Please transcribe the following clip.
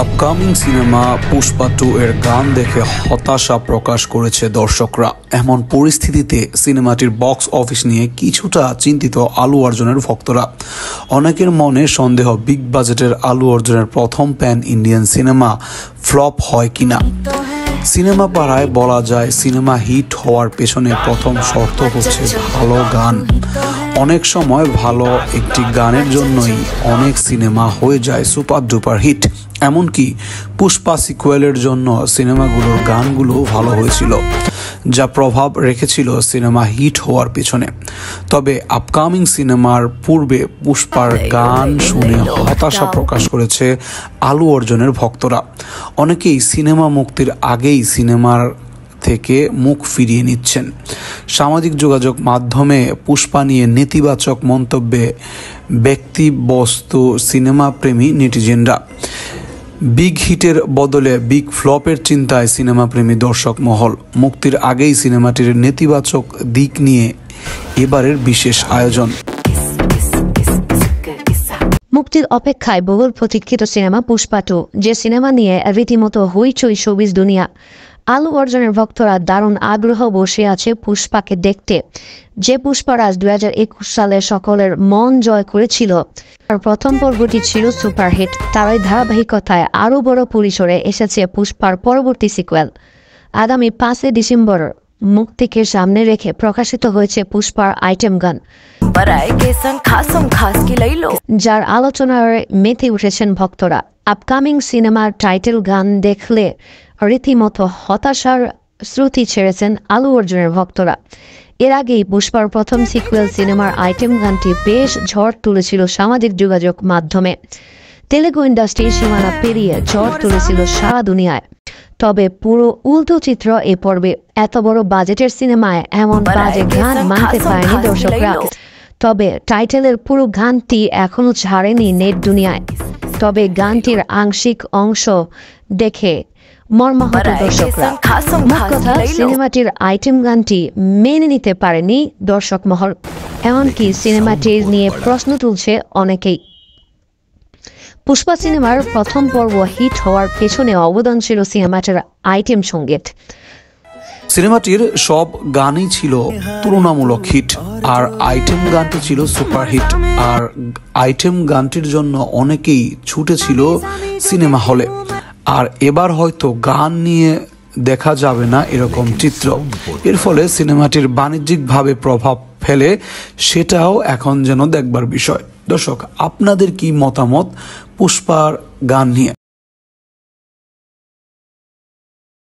Upcoming cinema Pushpa 2 এর গান দেখে হতাশা প্রকাশ করেছে দর্শকরা। এমন পরিস্থিতিতে সিনেমাটির বক্স অফিস নিয়ে কিছুটা চিন্তিত আলু অর্জুনের ভক্তরা। অনেকের মনে সন্দেহ, বিগ বাজেটের আলু অর্জুনের প্রথম প্যান ইন্ডিয়ান সিনেমা ফ্লপ হয় কিনা। সিনেমা পাড়ায় বলা যায়, সিনেমা হিট হওয়ার পেছনে প্রথম শর্ত হচ্ছে ভালো গান। অনেক সময় ভালো একটি গানের জন্যই অনেক সিনেমা হয়ে যায় সুপার ডুপার হিট। এমনকি পুষ্পা সিকুয়েলের জন্য সিনেমাগুলোর গানগুলো ভালো হয়েছিল, যা প্রভাব রেখেছিল সিনেমা হিট হওয়ার পেছনে। তবে আপকামিং সিনেমার পূর্বে পুষ্পার গান শুনে হতাশা প্রকাশ করেছে আলু অর্জুনের ভক্তরা। অনেকেই সিনেমা মুক্তির আগেই সিনেমার থেকে মুখ ফিরিয়ে নিচ্ছেন। সামাজিক যোগাযোগ মাধ্যমে পুষ্পা নিয়ে নেতিবাচক মন্তব্যে ব্যক্তিবস্তু সিনেমা প্রেমী নেটিজেনরা। বিগ হিটের বদলে বিগ ফ্লপের চিন্তায় সিনেমা প্রেমী দর্শক মহল। মুক্তির আগেই সিনেমাটির নেতিবাচক দিক নিয়ে এবারের বিশেষ আয়োজন। মুক্তির অপেক্ষায় বহুল প্রতীক্ষিত সিনেমা পুষ্পা 2, যে সিনেমা নিয়ে রীতিমতো হইচই শোবিজ দুনিয়া। আলু অর্জুনের ভক্তরা দারুণ আগ্রহ বসে আছে পুষ্পাকে দেখতে। যে পুষ্পারাজ 2021 সালে সকলের মন জয় করেছিল, আর প্রথম পর্বটি ছিল সুপারহিট, তারই ধারাবাহিকতায় আরও বড় পরিসরে এসেছে পুষ্পার পরবর্তী সিকুয়েল। আগামী 5 ডিসেম্বর মুক্তিকে সামনে রেখে প্রকাশিত হয়েছে পুষ্পার আইটেম গান, যার আলোচনায় মেতে উঠেছেন ভক্তরা। আপকামিং সিনেমার টাইটেল গান দেখলে রীতিমতো হতাশার শ্রুতি ছেড়েছেন আলু অর্জুনের ভক্তরা। এর আগেই পুষ্পার প্রথম সিকুয়েল সিনেমার আইটেম গানটি বেশ ঝড় তুলেছিল সামাজিক যোগাযোগ মাধ্যমে। তেলেগু ইন্ডাস্ট্রির সীমানা পেরিয়ে ঝড় তুলেছিল সারা দুনিয়ায়। তবে পুরো উল্টো চিত্র এ পর্বে। এত বড় বাজেটের সিনেমায় এমন বাজে গান মানতে পারেনি দর্শকরা। তবে টাইটেলের পুরো গানটি এখনো ছাড়েনি নেট দুনিয়ায়। তবে গানটির আংশিক অংশ দেখে মর্মাহত দর্শকরা। মোট কথা, সিনেমাটির আইটেম গানটি মেনে নিতে পারেনি দর্শক মহল। এমনকি সিনেমাটি নিয়ে প্রশ্ন তুলছে অনেকেই। পুষ্পা সিনেমার প্রথম পর্ব হিট হওয়ার পেছনে অবদান ছিল সিনেমাটির আইটেম সঙ্গীত। সিনেমাটির সব গানই ছিল তুলনামূলক হিট, আর আইটেম গানটি ছিল সুপার হিট। আর আইটেম গানটির জন্য অনেকেই ছুটেছিল সিনেমা হলে। আর এবার হয়তো গান নিয়ে দেখা যাবে না এরকম চিত্র। এর ফলে সিনেমাটির বাণিজ্যিকভাবে প্রভাব ফেলে, সেটাও এখন যেন দেখবার বিষয়। দর্শক, আপনাদের কি মতামত পুষ্পার গান নিয়ে?